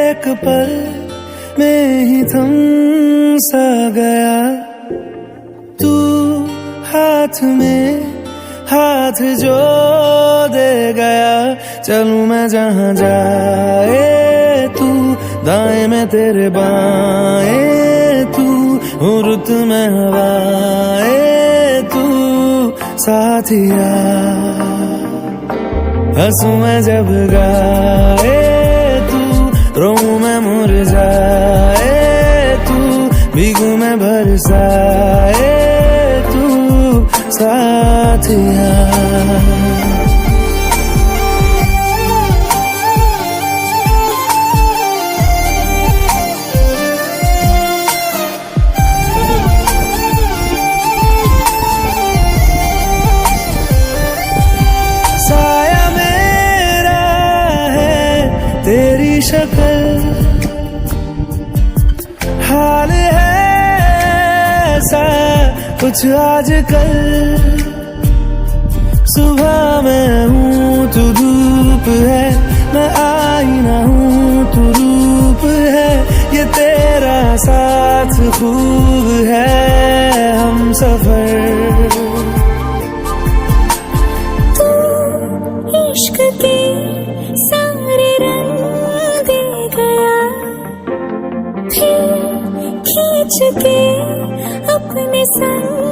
एक पल में ही थम सा गया, तू हाथ में हाथ जो दे गया। चलूं मैं जहां जाए तू, दाएं में तेरे बाएं तू, हूँ रुत में हवाएं तू साथिया। हंसू मैं जब गाए तू, रोऊं मैं मुरझाए तू, भीगू मैं बरसाए तू साथिया। साया मेरा है तेरी शक्ल, हाल है ऐसा कुछ आजकल। सुबह मैं हूँ तू धूप है, मैं आईना हूँ तू रूप है। ये तेरा साथ खूब है हम सफर। इश्क के सारे रंग दे गया, फिर खींच के अपने संग